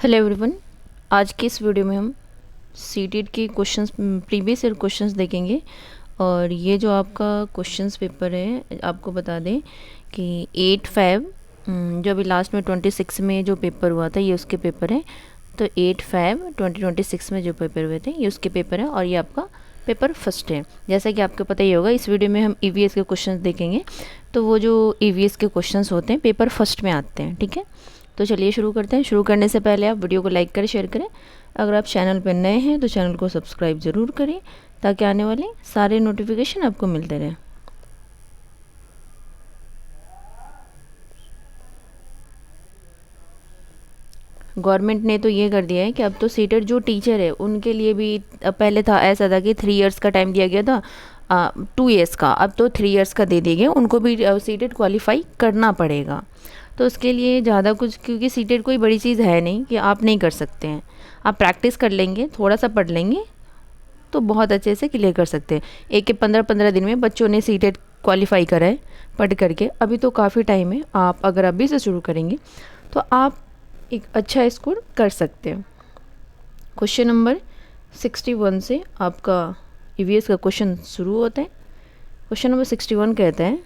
Hello everyone. आज के इस वीडियो में हम सीटेट के क्वेश्चंस प्रीवियस ईयर क्वेश्चंस देखेंगे। और ये जो आपका क्वेश्चंस पेपर है, आपको बता दें कि 8 फैब जो अभी लास्ट में 26 में जो पेपर हुआ था ये उसके पेपर है। तो 8 फैब 2026 में जो पेपर हुए थे ये उसके पेपर है और ये आपका पेपर फर्स्ट है। जैसा कि आपको पता ही होगा, इस वीडियो में हम ईवीएस के क्वेश्चंस देखेंगे। तो वो जो ईवीएस के क्वेश्चंस होते हैं पेपर फर्स्ट में आते हैं, ठीक है। तो चलिए शुरू करते हैं। शुरू करने से पहले आप वीडियो को लाइक करें, शेयर करें। अगर आप चैनल पर नए हैं तो चैनल को सब्सक्राइब ज़रूर करें ताकि आने वाले सारे नोटिफिकेशन आपको मिलते रहें। गवर्नमेंट ने तो ये कर दिया है कि अब तो सीटेट जो टीचर है उनके लिए भी, पहले था ऐसा था कि 3 इयर्स का टाइम दिया गया था, 2 इयर्स का, अब तो 3 इयर्स का दे दिए गए। उनको भी सीटेट क्वालिफाई करना पड़ेगा। तो उसके लिए ज़्यादा कुछ, क्योंकि सीटेट कोई बड़ी चीज़ है नहीं कि आप नहीं कर सकते हैं। आप प्रैक्टिस कर लेंगे, थोड़ा सा पढ़ लेंगे तो बहुत अच्छे से क्लियर कर सकते हैं। एक 15-15 दिन में बच्चों ने सीटेट क्वालिफाई करा है पढ़ करके। अभी तो काफ़ी टाइम है, आप अगर अभी से शुरू करेंगे तो आप एक अच्छा स्कोर कर सकते हैं। क्वेश्चन नंबर 61 से आपका ईवीएस का क्वेश्चन शुरू होता है। क्वेश्चन नंबर 61 कहता है,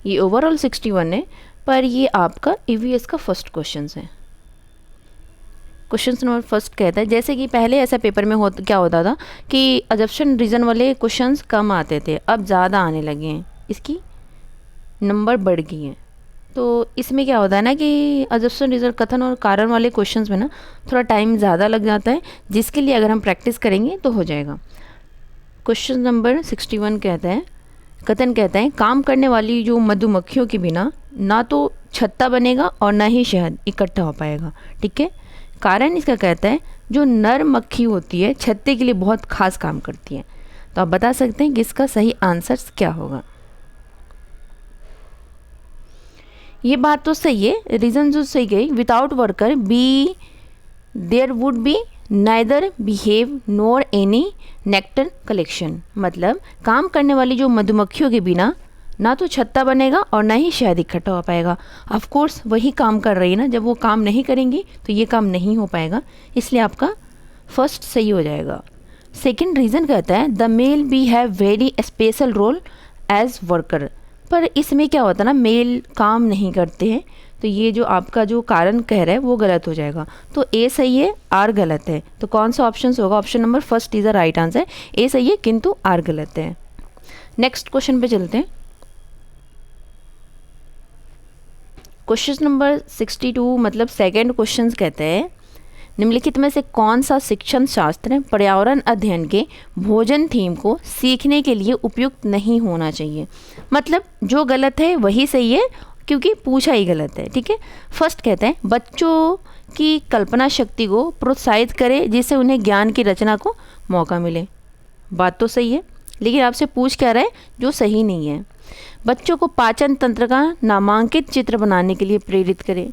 ये ओवरऑल 61 है पर ये आपका ईवीएस का फर्स्ट क्वेश्चन है। क्वेश्चन नंबर फर्स्ट कहता है, जैसे कि पहले ऐसा पेपर में क्या होता था कि अजम्पशन रीजन वाले क्वेश्चंस कम आते थे, अब ज़्यादा आने लगे हैं, इसकी नंबर बढ़ गई हैं। तो इसमें क्या होता है ना कि अजम्पशन रीजन, कथन और कारण वाले क्वेश्चंस में ना थोड़ा टाइम ज़्यादा लग जाता है, जिसके लिए अगर हम प्रैक्टिस करेंगे तो हो जाएगा। क्वेश्चन नंबर 61 कहता है, कथन कहता है, काम करने वाली जो मधुमक्खियों के बिना ना तो छत्ता बनेगा और ना ही शहद इकट्ठा हो पाएगा, ठीक है। कारण इसका कहता है, जो नर मक्खी होती है छत्ते के लिए बहुत खास काम करती है। तो आप बता सकते हैं कि इसका सही आंसर क्या होगा। ये बात तो सही है, रीजन जो सही गई, without worker bee there would be neither beehive nor any nectar collection. मतलब काम करने वाली जो मधुमक्खियों के बिना ना तो छत्ता बनेगा और ना ही शहद इकट्ठा हो पाएगा। ऑफ कोर्स वही काम कर रही है ना, जब वो काम नहीं करेंगी तो ये काम नहीं हो पाएगा, इसलिए आपका फर्स्ट सही हो जाएगा। सेकंड रीज़न कहता है, the male bee have very special role as worker. पर इसमें क्या होता है ना, मेल काम नहीं करते हैं, तो ये जो आपका जो कारण कह रहा है वो गलत हो जाएगा। तो ए सही है, आर गलत है। तो कौन सा ऑप्शन होगा? Option number first is the right answer. A सही है किंतु आर गलत है। नेक्स्ट क्वेश्चन पे चलते हैं। क्वेश्चन नंबर 62 मतलब सेकेंड क्वेश्चन कहते हैं, निम्नलिखित में से कौन सा शिक्षण शास्त्र पर्यावरण अध्ययन के भोजन थीम को सीखने के लिए उपयुक्त नहीं होना चाहिए। मतलब जो गलत है वही सही है, क्योंकि पूछा ही गलत है, ठीक है। फर्स्ट कहते हैं, बच्चों की कल्पना शक्ति को प्रोत्साहित करें जिससे उन्हें ज्ञान की रचना को मौका मिले। बात तो सही है, लेकिन आपसे पूछ क्या रहा है जो सही नहीं है। बच्चों को पाचन तंत्र का नामांकित चित्र बनाने के लिए प्रेरित करें।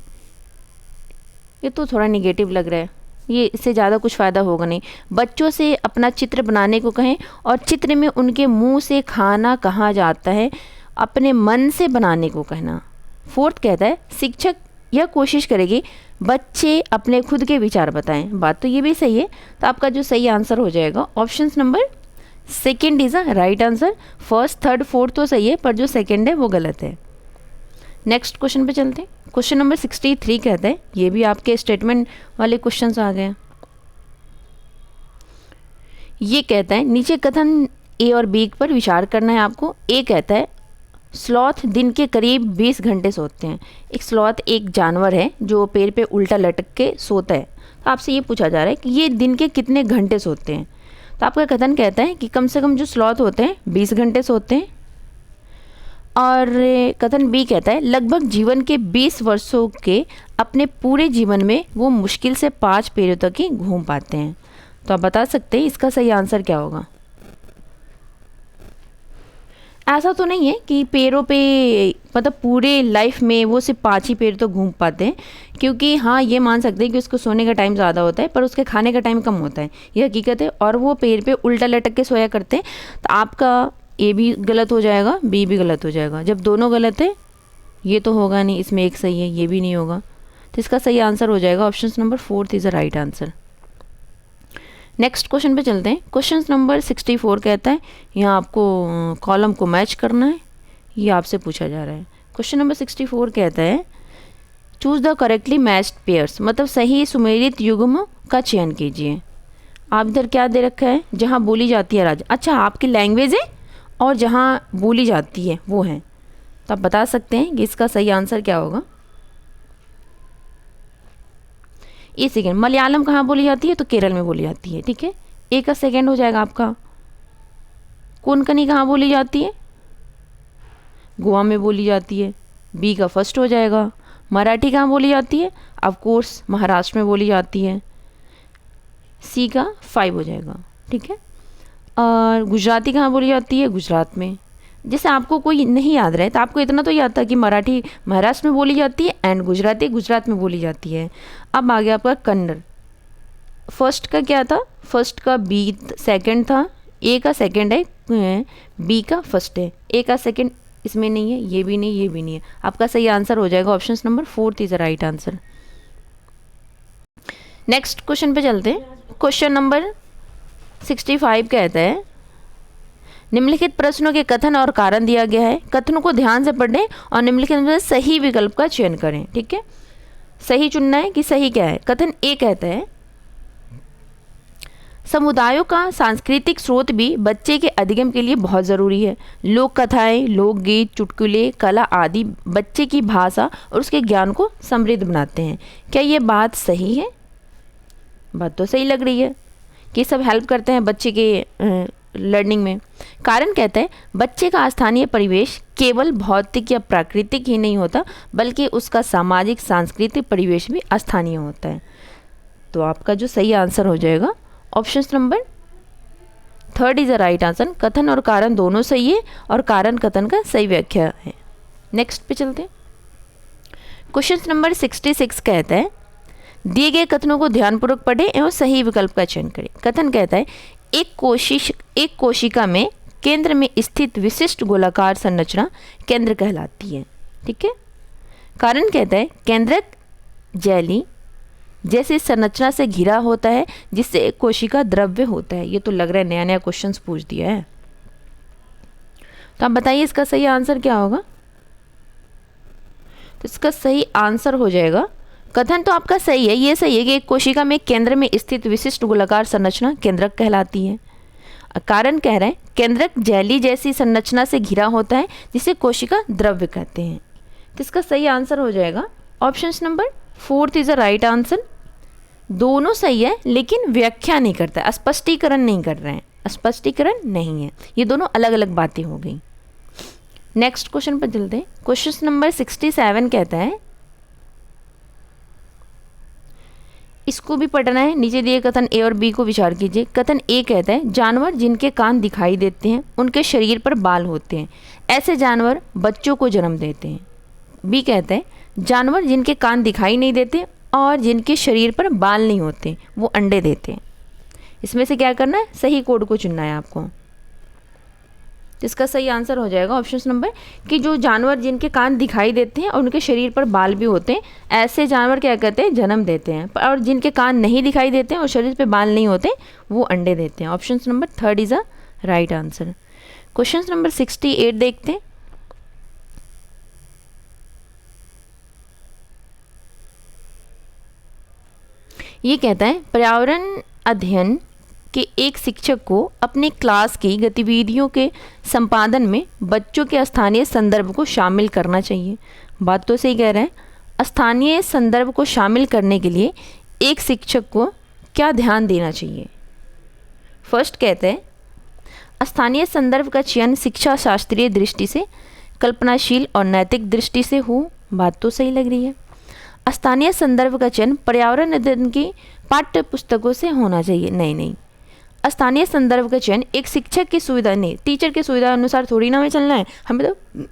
ये तो थोड़ा निगेटिव लग रहा है, ये इससे ज़्यादा कुछ फ़ायदा होगा नहीं। बच्चों से अपना चित्र बनाने को कहें और चित्र में उनके मुंह से खाना कहा जाता है अपने मन से बनाने को कहना। फोर्थ कहता है, शिक्षक यह कोशिश करेगी बच्चे अपने खुद के विचार बताएं। बात तो ये भी सही है, तो आपका जो सही आंसर हो जाएगा option number second is a right answer. First third fourth तो सही है, पर जो सेकेंड है वो गलत है। नेक्स्ट क्वेश्चन पे चलते हैं। क्वेश्चन नंबर 63 कहता है, ये भी आपके स्टेटमेंट वाले क्वेश्चंस आ गए। ये कहता है, नीचे कथन ए और बी पर विचार करना है आपको। ए कहता है, स्लॉथ दिन के करीब 20 घंटे सोते हैं। एक स्लॉथ एक जानवर है जो पेड़ पे उल्टा लटक के सोता है। तो आपसे ये पूछा जा रहा है कि ये दिन के कितने घंटे सोते हैं। तो आपका कथन कहता है कि कम से कम जो स्लॉथ होते हैं 20 घंटे सोते हैं। और कथन बी कहता है, लगभग जीवन के 20 वर्षों के अपने पूरे जीवन में वो मुश्किल से 5 पैरों तक ही घूम पाते हैं। तो आप बता सकते हैं इसका सही आंसर क्या होगा। ऐसा तो नहीं है कि पैरों पे, मतलब पूरे लाइफ में वो सिर्फ 5 ही पैर तो घूम पाते हैं, क्योंकि हाँ ये मान सकते हैं कि उसको सोने का टाइम ज़्यादा होता है पर उसके खाने का टाइम कम होता है, ये हकीकत है। और वो पैर पे उल्टा लटक के सोया करते हैं। तो आपका ए भी गलत हो जाएगा, बी भी गलत हो जाएगा। जब दोनों गलत है, ये तो होगा नहीं, इसमें एक सही है, ये भी नहीं होगा। तो इसका सही आंसर हो जाएगा option number 4 is the right answer. Next question पे चलते हैं। क्वेश्चन नंबर 64 कहता है, यहाँ आपको कॉलम को मैच करना है, ये आपसे पूछा जा रहा है। क्वेश्चन नंबर 64 कहता है choose the correctly matched pairs, मतलब सही सुमेलित युग्म का चयन कीजिए। आप इधर क्या दे रखा है, जहाँ बोली जाती है राजा, अच्छा आपकी लैंग्वेज है और जहाँ बोली जाती है वो है, तो आप बता सकते हैं कि इसका सही आंसर क्या होगा। ए सेकेंड, मलयालम कहाँ बोली जाती है, तो केरल में बोली जाती है, ठीक है। ए का सेकेंड हो जाएगा आपका। कोंकणी कहाँ बोली जाती है, गोवा में बोली जाती है। बी का फर्स्ट हो जाएगा। मराठी कहाँ बोली जाती है, ऑफ कोर्स महाराष्ट्र में बोली जाती है। सी का 5 हो जाएगा, ठीक है। और गुजराती कहाँ बोली जाती है, गुजरात में। जैसे आपको कोई नहीं याद रहे तो आपको इतना तो याद था कि मराठी महाराष्ट्र में बोली जाती है एंड गुजराती गुजरात में बोली जाती है। अब आ गया आपका कन्नड़। फर्स्ट का क्या था, फर्स्ट का बी सेकंड था, ए का सेकंड है, बी का फर्स्ट है। ए का सेकंड इसमें नहीं है, ये भी नहीं, ये भी नहीं है। आपका सही आंसर हो जाएगा option number 4 is the right answer. Next question पे चलते हैं। क्वेश्चन नंबर 65 कहता है निम्नलिखित प्रश्नों के कथन और कारण दिया गया है, कथनों को ध्यान से पढ़ें और निम्नलिखित में से सही विकल्प का चयन करें, ठीक है। सही चुनना है कि सही क्या है। कथन ए कहता है समुदायों का सांस्कृतिक स्रोत भी बच्चे के अधिगम के लिए बहुत ज़रूरी है। लोक कथाएँ, लोकगीत, चुटकुले, कला आदि बच्चे की भाषा और उसके ज्ञान को समृद्ध बनाते हैं। क्या ये बात सही है? बात तो सही लग रही है कि सब हेल्प करते हैं बच्चे के लर्निंग में। कारण कहता है बच्चे का स्थानीय परिवेश केवल भौतिक या प्राकृतिक ही नहीं होता, बल्कि उसका सामाजिक सांस्कृतिक परिवेश भी स्थानीय होता है। तो आपका जो सही आंसर हो जाएगा option number 3 is the right answer. कथन और कारण दोनों सही है और कारण कथन का सही व्याख्या है। नेक्स्ट पे चलते हैं। क्वेश्चन नंबर 66 कहता है दिए गए कथनों को ध्यानपूर्वक पढ़ें एवं सही विकल्प का चयन करें। कथन कहता है एक कोशिका में केंद्र में स्थित विशिष्ट गोलाकार संरचना केंद्र कहलाती है, ठीक है। कारण कहता है केंद्रक जैली जैसे संरचना से घिरा होता है जिससे एक कोशिका द्रव्य होता है। ये तो लग रहा है नया नया क्वेश्चन पूछ दिया है। तो आप बताइए इसका सही आंसर क्या होगा। तो इसका सही आंसर हो जाएगा, कथन तो आपका सही है, ये सही है कि एक कोशिका में केंद्र में स्थित विशिष्ट गोलाकार संरचना केंद्रक कहलाती है। कारण कह रहे हैं केंद्रक जैली जैसी संरचना से घिरा होता है जिसे कोशिका द्रव्य कहते हैं। तो इसका सही आंसर हो जाएगा option number 4 is the right answer. दोनों सही है लेकिन व्याख्या नहीं करता है, स्पष्टीकरण नहीं कर रहे हैं, स्पष्टीकरण नहीं है, ये दोनों अलग अलग बातें हो गई। नेक्स्ट क्वेश्चन पर चलते हैं। क्वेश्चन नंबर 67 कहता है इसको भी पढ़ना है। नीचे दिए कथन ए और बी को विचार कीजिए। कथन ए कहता है जानवर जिनके कान दिखाई देते हैं उनके शरीर पर बाल होते हैं, ऐसे जानवर बच्चों को जन्म देते हैं। बी कहता है जानवर जिनके कान दिखाई नहीं देते और जिनके शरीर पर बाल नहीं होते वो अंडे देते हैं। इसमें से क्या करना है, सही कोड को चुनना है आपको। तो इसका सही आंसर हो जाएगा ऑप्शन नंबर कि जो जानवर जिनके कान दिखाई देते हैं और उनके शरीर पर बाल भी होते हैं, ऐसे जानवर क्या कहते हैं, जन्म देते हैं। और जिनके कान नहीं दिखाई देते हैं और शरीर पर बाल नहीं होते वो अंडे देते हैं। Option number 3 is a right answer. Question number 68 देखते हैं। ये कहता है पर्यावरण अध्ययन के एक शिक्षक को अपने क्लास की गतिविधियों के संपादन में बच्चों के स्थानीय संदर्भ को शामिल करना चाहिए। बात तो सही कह रहे हैं। स्थानीय संदर्भ को शामिल करने के लिए एक शिक्षक को क्या ध्यान देना चाहिए। फर्स्ट कहते हैं स्थानीय संदर्भ का चयन शिक्षा शास्त्रीय दृष्टि से कल्पनाशील और नैतिक दृष्टि से हो। बात तो सही लग रही है। स्थानीय संदर्भ का चयन पर्यावरण अध्ययन की पाठ्य पुस्तकों से होना चाहिए। नहीं, स्थानीय संदर्भ का चयन एक शिक्षक की सुविधा नहीं, टीचर की सुविधा अनुसार थोड़ी ना हमें चलना है, हमें तो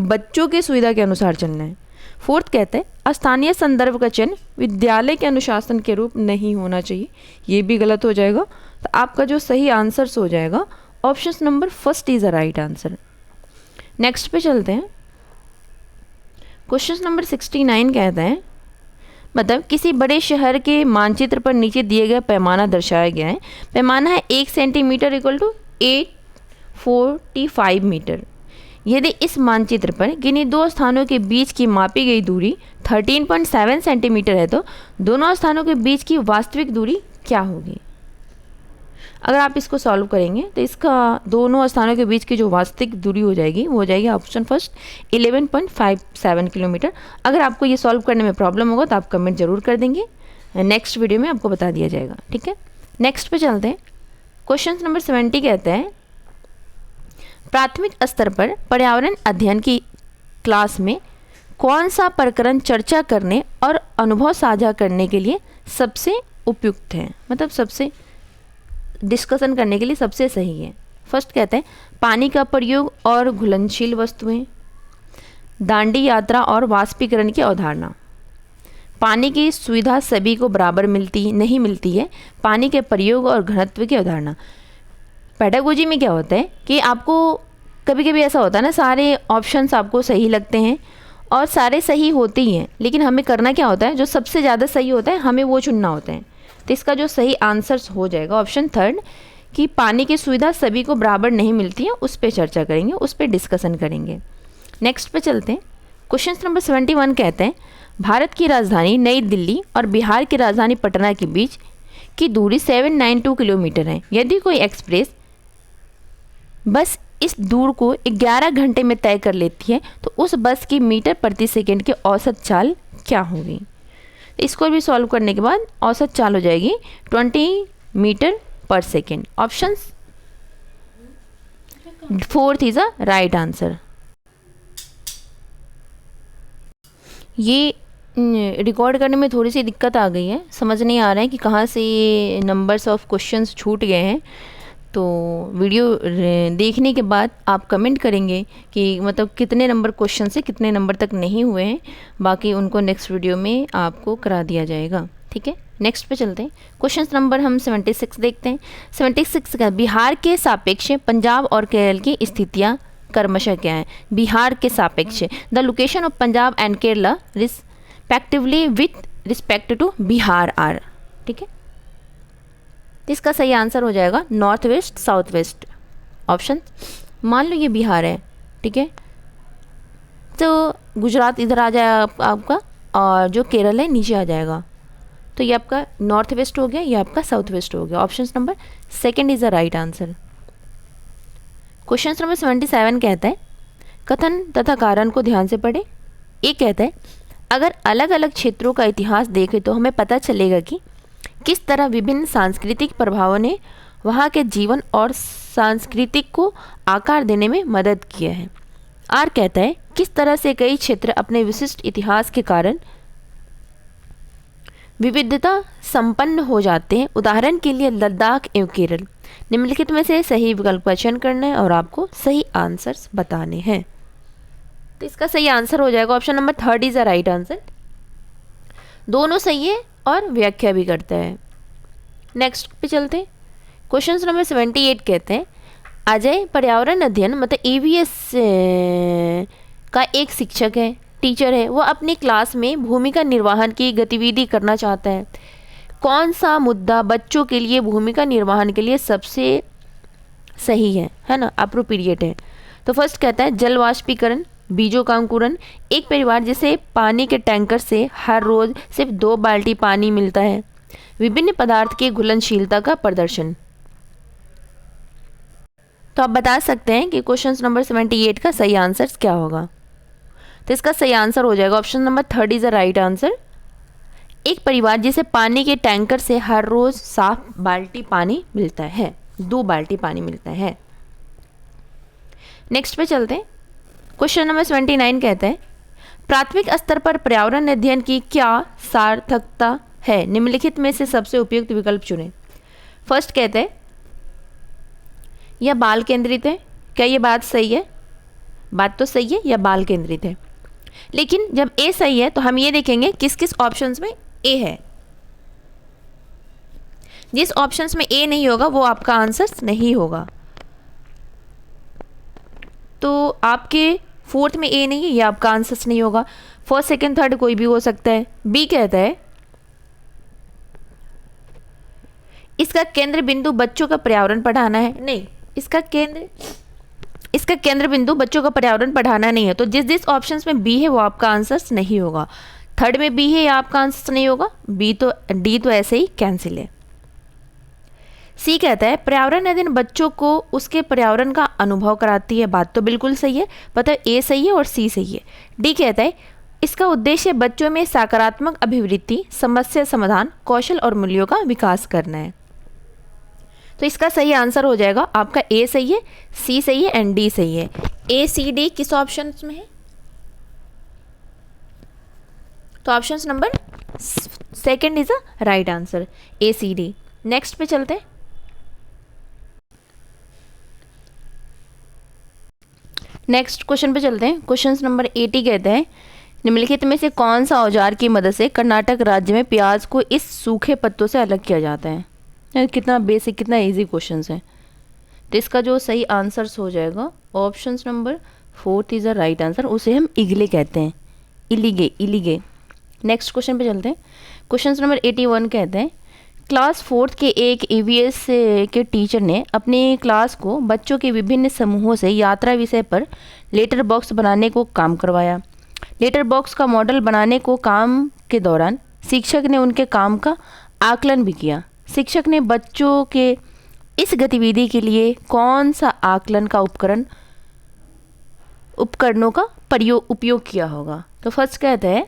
बच्चों की सुविधा के अनुसार चलना है। फोर्थ कहते हैं स्थानीय संदर्भ का चयन विद्यालय के अनुशासन के रूप नहीं होना चाहिए। ये भी गलत हो जाएगा। तो आपका जो सही आंसर हो जाएगा option number 1 is the right answer. Next पे चलते हैं। क्वेश्चन नंबर 69 कहता है मतलब किसी बड़े शहर के मानचित्र पर नीचे दिए गए पैमाना दर्शाया गया है। पैमाना है 1 सेंटीमीटर इक्वल टू 845 मीटर। यदि इस मानचित्र पर किन्हीं दो स्थानों के बीच की मापी गई दूरी 13.7 सेंटीमीटर है तो दोनों स्थानों के बीच की वास्तविक दूरी क्या होगी? अगर आप इसको सॉल्व करेंगे तो इसका दोनों स्थानों के बीच की जो वास्तविक दूरी हो जाएगी वो हो जाएगी ऑप्शन फर्स्ट 11.57 किलोमीटर। अगर आपको ये सॉल्व करने में प्रॉब्लम होगा तो आप कमेंट जरूर कर देंगे, नेक्स्ट वीडियो में आपको बता दिया जाएगा। ठीक है, नेक्स्ट पे चलते हैं। क्वेश्चन नंबर 70 कहते हैं प्राथमिक स्तर पर पर्यावरण अध्ययन की क्लास में कौन सा प्रकरण चर्चा करने और अनुभव साझा करने के लिए सबसे उपयुक्त है, मतलब सबसे डिस्कशन करने के लिए सबसे सही है। फर्स्ट कहते हैं पानी का प्रयोग और घुलनशील वस्तुएं, दांडी यात्रा और वाष्पीकरण की अवधारणा, पानी की सुविधा सभी को बराबर नहीं मिलती है, पानी के प्रयोग और घनत्व की अवधारणा। पेडागोजी में क्या होता है कि आपको कभी कभी ऐसा होता है ना, सारे ऑप्शंस आपको सही लगते हैं और सारे सही होते ही हैं, लेकिन हमें करना क्या होता है, जो सबसे ज़्यादा सही होता है हमें वो चुनना होता है। तो इसका जो सही आंसर हो जाएगा ऑप्शन थर्ड कि पानी की सुविधा सभी को बराबर नहीं मिलती है, उस पर चर्चा करेंगे, उस पर डिस्कशन करेंगे। नेक्स्ट पे चलते हैं। क्वेश्चन नंबर 71 कहते हैं भारत की राजधानी नई दिल्ली और बिहार की राजधानी पटना के बीच की दूरी 792 किलोमीटर है। यदि कोई एक्सप्रेस बस इस दूर को 11 घंटे में तय कर लेती है तो उस बस की मीटर प्रति सेकंड की औसत चाल क्या होगी? इसको भी सॉल्व करने के बाद औसत चाल हो जाएगी 20 मीटर पर second. Option fourth is a right answer. ये रिकॉर्ड करने में थोड़ी सी दिक्कत आ गई है, समझ नहीं आ रहा है कि कहाँ से ये नंबर्स ऑफ क्वेश्चंस छूट गए हैं। तो वीडियो देखने के बाद आप कमेंट करेंगे कि मतलब कितने नंबर क्वेश्चन से कितने नंबर तक नहीं हुए हैं, बाकी उनको नेक्स्ट वीडियो में आपको करा दिया जाएगा। ठीक है, नेक्स्ट पे चलते हैं। क्वेश्चन नंबर हम 76 देखते हैं। 76 का बिहार के सापेक्ष पंजाब और केरल की स्थितियाँ क्रमशः क्या है? बिहार के सापेक्ष the location of Punjab and Kerala respectively with respect to Bihar are. ठीक है, इसका सही आंसर हो जाएगा north west south west. Option मान लो ये बिहार है, ठीक है, तो गुजरात इधर आ जाएगा आपका और जो केरल है नीचे आ जाएगा, तो ये आपका नॉर्थ वेस्ट हो गया, ये आपका साउथ वेस्ट हो गया। Option number second is the right answer. Question number 77 कहता है कथन तथा कारण को ध्यान से पढ़े। एक कहता है अगर अलग अलग क्षेत्रों का इतिहास देखें तो हमें पता चलेगा कि किस तरह विभिन्न सांस्कृतिक प्रभावों ने वहाँ के जीवन और सांस्कृतिक को आकार देने में मदद किया है। आर कहता है किस तरह से कई क्षेत्र अपने विशिष्ट इतिहास के कारण विविधता संपन्न हो जाते हैं, उदाहरण के लिए लद्दाख एवं केरल। निम्नलिखित में से सही विकल्प का चयन करना है और आपको सही आंसर्स बताने हैं। तो इसका सही आंसर हो जाएगा option number third is the right answer. दोनों सही है और व्याख्या भी करता है। नेक्स्ट पे चलते हैं। क्वेश्चन नंबर 78 कहते हैं अजय पर्यावरण अध्ययन मतलब EVS का एक शिक्षक है, टीचर है, वो अपनी क्लास में भूमिका निर्वहन की गतिविधि करना चाहता है। कौन सा मुद्दा बच्चों के लिए भूमिका निर्वहन के लिए सबसे सही है ना, अप्रोप्रिएट है? तो फर्स्ट कहता है जल वाष्पीकरण, बीजों का अंकुरन, एक परिवार जिसे पानी के टैंकर से हर रोज सिर्फ 2 बाल्टी पानी मिलता है, विभिन्न पदार्थ की घुलनशीलता का प्रदर्शन। तो आप बता सकते हैं कि क्वेश्चन नंबर 78 का सही आंसर क्या होगा। तो इसका सही आंसर हो जाएगा option number third is the right answer. एक परिवार जिसे पानी के टैंकर से हर रोज साफ बाल्टी पानी मिलता है, 2 बाल्टी पानी मिलता है। नेक्स्ट पे चलते हैं। क्वेश्चन नंबर 79 कहते हैं प्राथमिक स्तर पर पर्यावरण अध्ययन की क्या सार्थकता है? निम्नलिखित में से सबसे उपयुक्त विकल्प चुनें। फर्स्ट कहते हैं यह बाल केंद्रित है। क्या ये बात सही है? बात तो सही है, यह बाल केंद्रित है, लेकिन जब ए सही है तो हम ये देखेंगे किस किस ऑप्शंस में ए है। जिस ऑप्शंस में ए नहीं होगा वो आपका आंसर नहीं होगा। तो आपके फोर्थ में ए नहीं है, ये आपका आंसर नहीं होगा। फर्स्ट सेकंड थर्ड कोई भी हो सकता है। बी कहता है इसका केंद्र बिंदु बच्चों का पर्यावरण पढ़ाना है। नहीं, इसका केंद्र बिंदु बच्चों का पर्यावरण पढ़ाना नहीं है। तो जिस ऑप्शंस में बी है वो आपका आंसर नहीं होगा। थर्ड में बी है, ये आपका आंसर नहीं होगा। डी तो ऐसे ही कैंसिल है। सी कहता है पर्यावरण अध्ययन बच्चों को उसके पर्यावरण का अनुभव कराती है। बात तो बिल्कुल सही है, पता है ए सही है और सी सही है। डी कहता है इसका उद्देश्य बच्चों में सकारात्मक अभिवृत्ति, समस्या समाधान, कौशल और मूल्यों का विकास करना है। तो इसका सही आंसर हो जाएगा आपका ए सही है, सी सही है एंड डी सही है। ए सी डी किस ऑप्शन में है? तो option number second is a right answer, A C D. Next पे चलते हैं। नेक्स्ट क्वेश्चन पे चलते हैं। क्वेश्चन नंबर 80 कहते हैं निम्नलिखित में से कौन सा औजार की मदद से कर्नाटक राज्य में प्याज को इस सूखे पत्तों से अलग किया जाता है? कितना बेसिक, कितना इजी क्वेश्चन है। तो इसका जो सही आंसर हो जाएगा option number fourth is a right answer, उसे हम इगले कहते हैं, इलिगे। नेक्स्ट क्वेश्चन पे चलते हैं। क्वेश्चन नंबर 81 कहते हैं क्लास फोर्थ के एक ईवीएस के टीचर ने अपनी क्लास को बच्चों के विभिन्न समूहों से यात्रा विषय पर लेटर बॉक्स बनाने को काम करवाया। लेटर बॉक्स का मॉडल बनाने को काम के दौरान शिक्षक ने उनके काम का आकलन भी किया। शिक्षक ने बच्चों के इस गतिविधि के लिए कौन सा आकलन का उपकरणों का उपयोग किया होगा? तो फर्स्ट कहते हैं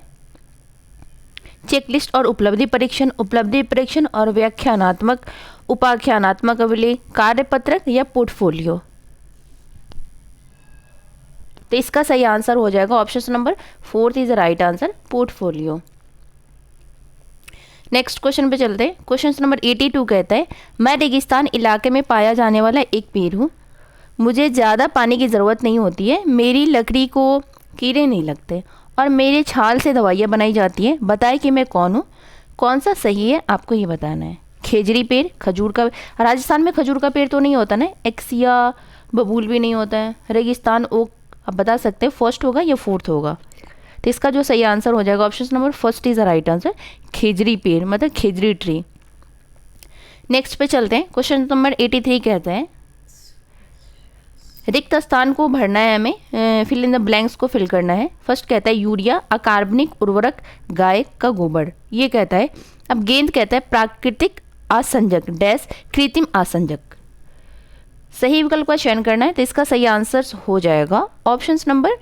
चेकलिस्ट और उपलब्धि परीक्षण और व्याख्यानात्मक उपाख्यानात्मक अभिलेख, कार्यपत्रक या पोर्टफोलियो। तो इसका सही आंसर हो जाएगा option number fourth is the right answer, portfolio. Next question पे चलते हैं। क्वेश्चन नंबर 82 कहता है मैं रेगिस्तान इलाके में पाया जाने वाला एक पेड़ हूँ। मुझे ज़्यादा पानी की ज़रूरत नहीं होती है, मेरी लकड़ी को कीड़े नहीं लगते और मेरे छाल से दवाइयाँ बनाई जाती हैं। बताएं कि मैं कौन हूँ? कौन सा सही है आपको ये बताना है। खेजड़ी पेड़, खजूर का, राजस्थान में खजूर का पेड़ तो नहीं होता ना, एक्सिया बबूल भी नहीं होता है। रेगिस्तान ओक आप बता सकते हैं फर्स्ट होगा या फोर्थ होगा। तो इसका जो सही आंसर हो जाएगा option number first is the right answer, खेजड़ी पेड़ मतलब खेजड़ी ट्री। नेक्स्ट पे चलते हैं। क्वेश्चन नंबर 83 कहते हैं रिक्त स्थान को भरना है हमें, फिल इन द ब्लैंक्स को फिल करना है। फर्स्ट कहता है यूरिया, अकार्बनिक उर्वरक, गाय का गोबर। ये कहता है। अब गेंद कहता है प्राकृतिक आसंजक डैश कृत्रिम आसंजक। सही विकल्प का चयन करना है। तो इसका सही आंसर हो जाएगा option number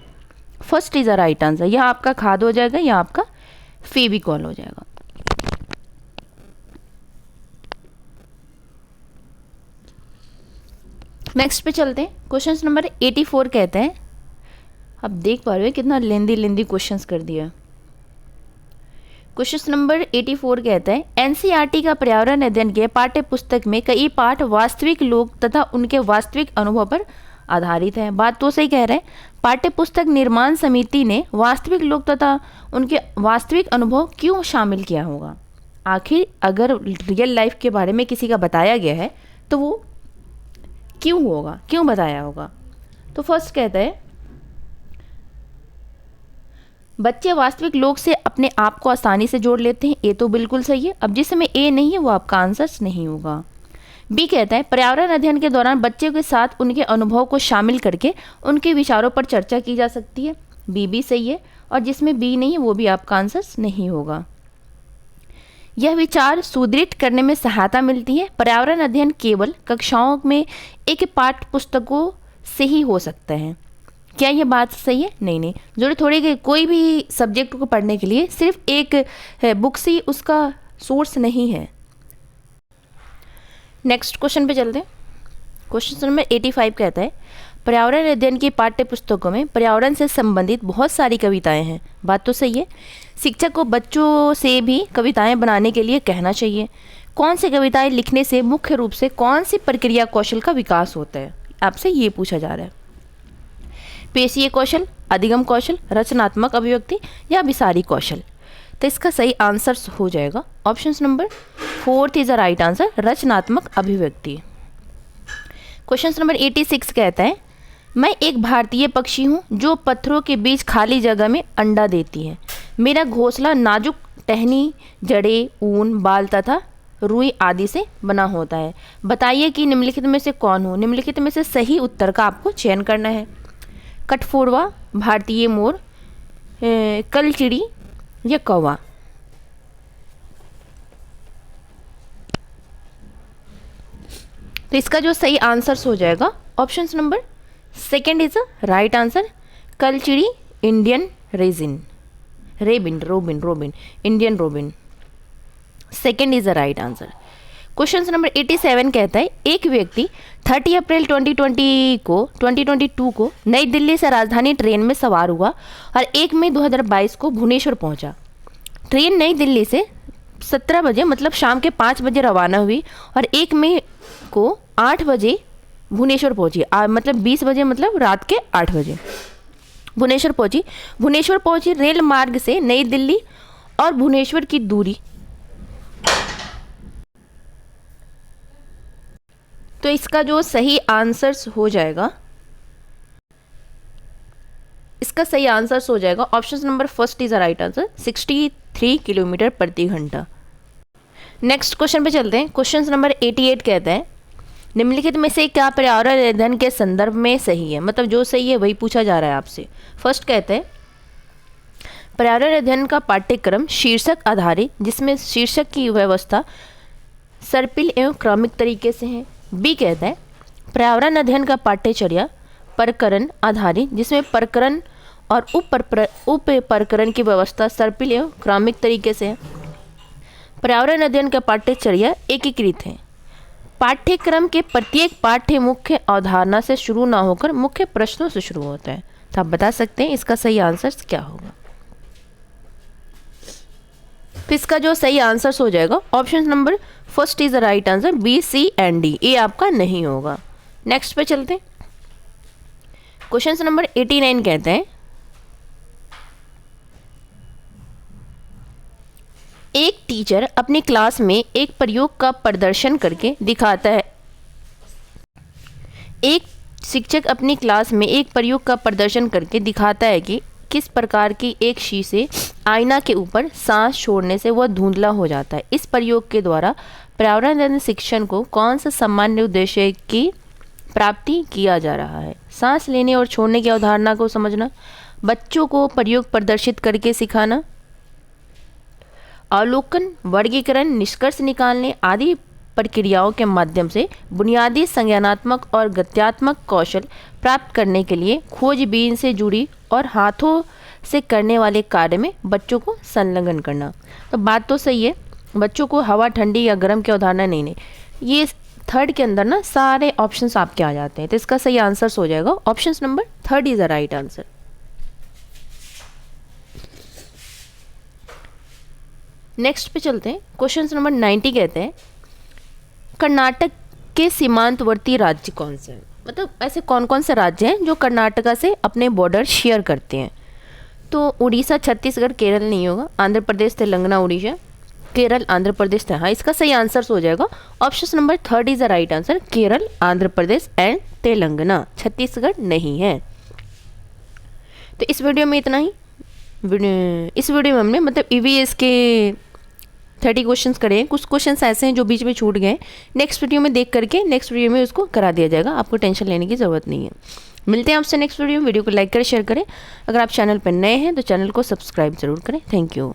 first is a right answer. यह आपका खाद हो जाएगा, यह आपका फेविकॉल हो जाएगा। नेक्स्ट पे चलते हैं। क्वेश्चन नंबर 84 कहते हैं, अब देख पा रहे हो कितना लेंदी क्वेश्चंस कर दिया। क्वेश्चन नंबर 84 कहता है एनसीईआरटी का पर्यावरण अध्ययन के पाठ्य पुस्तक में कई पाठ वास्तविक लोग तथा उनके वास्तविक अनुभव पर आधारित है। बात तो सही कह रहे हैं। पाठ्य पुस्तक निर्माण समिति ने वास्तविक लोग तथा उनके वास्तविक अनुभव क्यों शामिल किया होगा? आखिर अगर रियल लाइफ के बारे में किसी का बताया गया है तो वो क्यों होगा, क्यों बताया होगा? तो फर्स्ट कहता है बच्चे वास्तविक लोग से अपने आप को आसानी से जोड़ लेते हैं। ये तो बिल्कुल सही है। अब जिसमें ए नहीं है वो आपका आंसर नहीं होगा। बी कहता है पर्यावरण अध्ययन के दौरान बच्चे के साथ उनके अनुभव को शामिल करके उनके विचारों पर चर्चा की जा सकती है। बी भी सही है। और जिसमें बी नहीं है वो भी आपका आंसर नहीं होगा। यह विचार सुदृढ़ करने में सहायता मिलती है। पर्यावरण अध्ययन केवल कक्षाओं में एक पाठ्य पुस्तकों से ही हो सकता है। क्या यह बात सही है? नहीं। जो थोड़ी कोई भी सब्जेक्ट को पढ़ने के लिए सिर्फ एक बुक से ही उसका सोर्स नहीं है। नेक्स्ट क्वेश्चन पे चलते हैं। क्वेश्चन नंबर 85 कहता है पर्यावरण अध्ययन की पाठ्य पुस्तकों में पर्यावरण से संबंधित बहुत सारी कविताएं हैं। बात तो सही है। शिक्षक को बच्चों से भी कविताएं बनाने के लिए कहना चाहिए। कौन सी कविताएं लिखने से मुख्य रूप से कौन सी प्रक्रिया कौशल का विकास होता है? आपसे ये पूछा जा रहा है। पेशीय कौशल, अधिगम कौशल, रचनात्मक अभिव्यक्ति या विसारी कौशल। तो इसका सही आंसर हो जाएगा option number fourth is the right answer, रचनात्मक अभिव्यक्ति। क्वेश्चन नंबर 86 कहता है मैं एक भारतीय पक्षी हूँ जो पत्थरों के बीच खाली जगह में अंडा देती है। मेरा घोंसला नाजुक टहनी, जड़ें, ऊन, बाल तथा रुई आदि से बना होता है। बताइए कि निम्नलिखित में से कौन हो। निम्नलिखित में से सही उत्तर का आपको चयन करना है। कठफोड़वा, भारतीय मोर, कलचिड़ी या कौवा। तो इसका जो सही आंसर हो जाएगा option number second is a right answer. कलचिड़ी, Indian robin, Indian robin, second is the right answer. Question number 87 कहता है एक व्यक्ति 30 अप्रैल 2022 को नई दिल्ली से राजधानी ट्रेन में सवार हुआ और 1 मई 2022 को भुवनेश्वर पहुंचा। ट्रेन नई दिल्ली से 17 बजे मतलब शाम के 5 बजे रवाना हुई और 1 मई को 8 बजे भुवनेश्वर पहुंची। मतलब 20 बजे मतलब रात के 8 बजे भुवनेश्वर पहुंची। रेल मार्ग से नई दिल्ली और भुवनेश्वर की दूरी, तो इसका जो सही आंसर हो जाएगा, इसका सही आंसर हो जाएगा option number first is the right answer, 63 kilometre प्रति घंटा। नेक्स्ट क्वेश्चन पे चलते हैं। क्वेश्चन नंबर 88 कहता है निम्नलिखित में से क्या पर्यावरण अध्ययन के संदर्भ में सही है। मतलब जो सही है वही पूछा जा रहा है आपसे। फर्स्ट कहते हैं पर्यावरण अध्ययन का पाठ्यक्रम शीर्षक आधारित, जिसमें शीर्षक की व्यवस्था सर्पिल एवं क्रमिक तरीके से है। बी कहता है पर्यावरण अध्ययन का पाठ्यचर्या प्रकरण आधारित, जिसमें प्रकरण और उप प्रकरण की व्यवस्था सर्पिल एवं क्रमिक तरीके से है। पर्यावरण अध्ययन का पाठ्यचर्या एकीकृत है। पाठ्यक्रम के प्रत्येक पाठ्य मुख्य अवधारणा से शुरू ना होकर मुख्य प्रश्नों से शुरू होता है। तो आप बता सकते हैं इसका सही आंसर क्या होगा। तो इसका जो सही आंसर हो जाएगा option number first is the right answer, B, C and D. A आपका नहीं होगा। नेक्स्ट पे चलते हैं। क्वेश्चन नंबर 89 कहते हैं एक टीचर अपनी क्लास में एक प्रयोग का प्रदर्शन करके दिखाता है। एक शिक्षक अपनी क्लास में एक प्रयोग का प्रदर्शन करके दिखाता है कि किस प्रकार की एक शीशे आईना के ऊपर सांस छोड़ने से वह धुंधला हो जाता है। इस प्रयोग के द्वारा पर्यावरण शिक्षण को कौन सा सामान्य उद्देश्य की प्राप्ति किया जा रहा है। सांस लेने और छोड़ने की अवधारणा को समझना, बच्चों को प्रयोग प्रदर्शित करके सिखाना, अवलोकन, वर्गीकरण, निष्कर्ष निकालने आदि प्रक्रियाओं के माध्यम से बुनियादी संज्ञानात्मक और गत्यात्मक कौशल प्राप्त करने के लिए खोजबीन से जुड़ी और हाथों से करने वाले कार्य में बच्चों को संलग्न करना। तो बात तो सही है, बच्चों को हवा, ठंडी या गर्म की अवधारणा नहीं। ये थर्ड के अंदर ना सारे ऑप्शंस आपके आ जाते हैं। तो इसका सही आंसर हो जाएगा option number third is the right answer. Next पे चलते हैं। क्वेश्चन नंबर 90 कहते हैं कर्नाटक के सीमांतवर्ती राज्य कौन से हैं। मतलब ऐसे कौन कौन से राज्य हैं जो कर्नाटका से अपने बॉर्डर शेयर करते हैं। तो उड़ीसा, छत्तीसगढ़, केरल नहीं होगा। आंध्र प्रदेश, तेलंगाना, उड़ीसा, केरल, आंध्र प्रदेश। हाँ, इसका सही आंसर हो जाएगा option number third is the right answer, Kerala, Andhra Pradesh and Telangana. Chhattisgarh नहीं है। तो इस वीडियो में इतना ही। इस वीडियो में हमने मतलब ईवीएस के 30 क्वेश्चंस करे हैं। कुछ क्वेश्चंस ऐसे हैं जो बीच में छूट गए। नेक्स्ट वीडियो में देख करके नेक्स्ट वीडियो में उसको करा दिया जाएगा। आपको टेंशन लेने की ज़रूरत नहीं है। मिलते हैं आपसे नेक्स्ट वीडियो में। वीडियो को लाइक करें, शेयर करें। अगर आप चैनल पर नए हैं तो चैनल को सब्सक्राइब जरूर करें। Thank you.